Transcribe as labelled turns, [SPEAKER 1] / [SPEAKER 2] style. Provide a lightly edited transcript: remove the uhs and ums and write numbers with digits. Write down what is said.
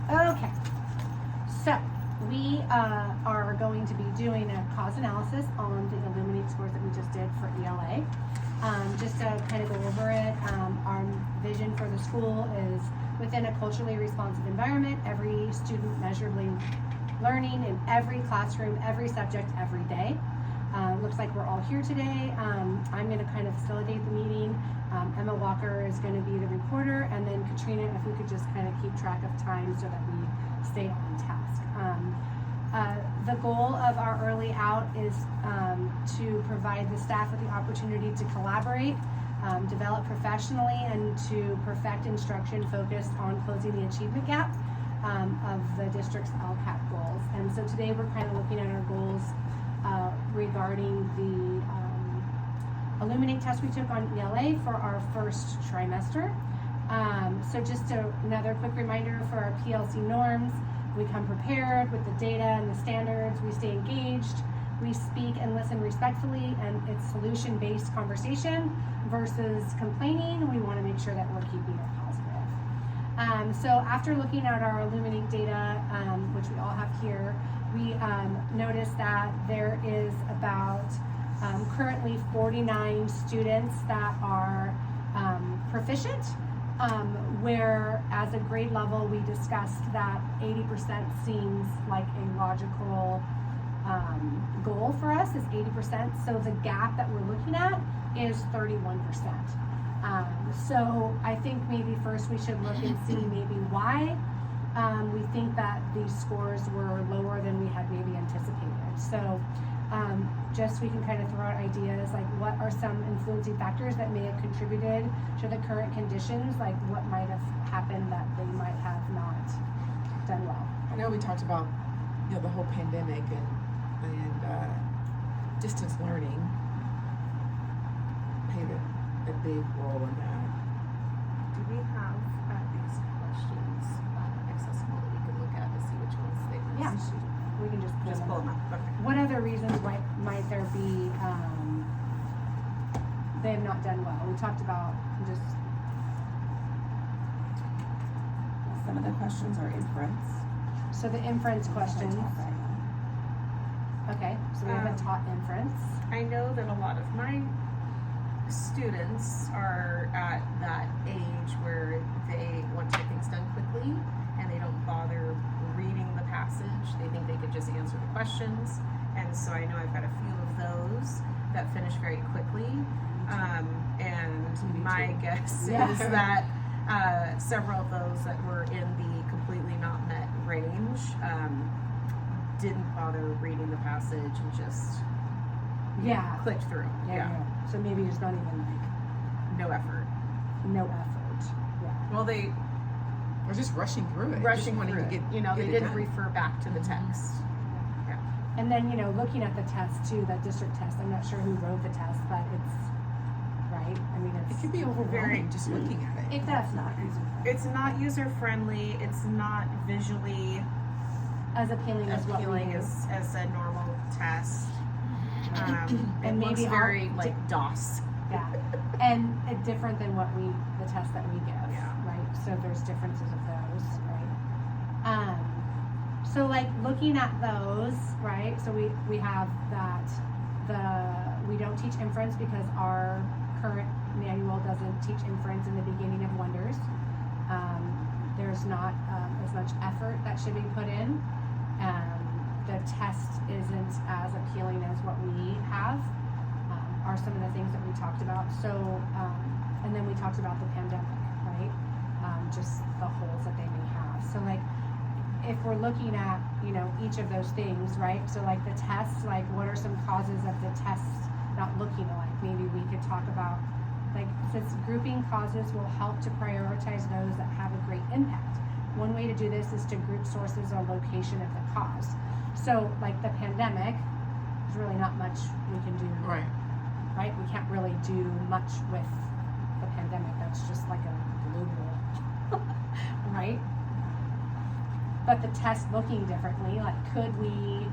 [SPEAKER 1] Okay, so we are going to be doing a cause analysis on the Illuminate scores that we just did for ELA. Just to kind of go over it, our vision for the school is within a culturally responsive environment, every student measurably learning in every classroom, every subject, every day. Looks like we're all here today. I'm going to kind of facilitate the meeting. Emma Walker is going to be the reporter, and then Katrina, if we could just kind of keep track of time so that we stay on task. The goal of our early out is to provide the staff with the opportunity to collaborate, develop professionally, and to perfect instruction focused on closing the achievement gap of the district's LCAP goals. And so today we're kind of looking at our goals regarding the Illuminate test we took on ELA for our first trimester. So just another quick reminder for our PLC norms. We come prepared with the data and the standards. We stay engaged. We speak and listen respectfully, and it's solution-based conversation versus complaining. We want to make sure that we're keeping it positive. So after looking at our Illuminate data, which we all have here, we noticed that there is about currently 49 students that are proficient, where as a grade level we discussed that 80% seems like a logical goal for us is 80%. So the gap that we're looking at is 31%. So I think maybe first we should look and see maybe why we think that these scores were lower than we had maybe anticipated. So just we can kind of throw out ideas like what are some influencing factors that may have contributed to the current conditions, like what might have happened that they might have not done well.
[SPEAKER 2] I know we talked about the whole pandemic and distance learning played a big role in that.
[SPEAKER 3] Do we have these questions accessible that we can look at to see which ones they missed?
[SPEAKER 1] Yeah. We can just
[SPEAKER 3] pull them up. Okay.
[SPEAKER 1] What other reasons might there be they have not done well? We talked about just
[SPEAKER 4] some of the questions are inference.
[SPEAKER 1] so the inference questions. Okay, so we haven't taught inference.
[SPEAKER 3] I know that a lot of my students are at that age where they want to get things done quickly and they don't bother reading the passage. They think they could just answer the questions. And so I know I've got a few of those that finish very quickly. And my guess is that several of those that were in the completely not met range didn't bother reading the passage and just clicked through. Yeah.
[SPEAKER 1] So maybe it's not even like
[SPEAKER 3] No effort.
[SPEAKER 1] no effort. Yeah.
[SPEAKER 3] Well, they
[SPEAKER 2] Or just rushing through it.
[SPEAKER 3] rushing
[SPEAKER 2] wanting
[SPEAKER 3] through
[SPEAKER 2] to
[SPEAKER 3] it.
[SPEAKER 2] get
[SPEAKER 3] They
[SPEAKER 2] it
[SPEAKER 3] didn't
[SPEAKER 2] done.
[SPEAKER 3] refer back to the text. Yeah.
[SPEAKER 1] And then looking at the test too, that district test. I'm not sure who wrote the test, but it's right. I mean,
[SPEAKER 2] It could be overwhelming just looking at it.
[SPEAKER 1] If that's not
[SPEAKER 3] It's not user friendly. It's not visually
[SPEAKER 1] as appealing as what we
[SPEAKER 3] appealing
[SPEAKER 1] do.
[SPEAKER 3] as a normal test.
[SPEAKER 1] And
[SPEAKER 3] It looks
[SPEAKER 1] maybe
[SPEAKER 3] very
[SPEAKER 1] our-
[SPEAKER 3] like DOS.
[SPEAKER 1] Yeah, and different than the test that we give,
[SPEAKER 3] Yeah.
[SPEAKER 1] right? So there's differences of those, right? So like looking at those, right? So we have that we don't teach inference because our current manual doesn't teach inference in the beginning of wonders. There's not as much effort that should be put in. The test isn't as appealing as what we have. Are some of the things that we talked about. So, and then we talked about the pandemic, right? Just the holes that they may have. So like, if we're looking at, each of those things, right? So like the tests, like what are some causes of the tests not looking alike? Maybe we could talk about, like, since grouping causes will help to prioritize those that have a great impact. One way to do this is to group sources or location of the cause. So like the pandemic, there's really not much we can do.
[SPEAKER 2] Right.
[SPEAKER 1] Right? We can't really do much with the pandemic. That's just like a global, right? But the test looking differently, like could we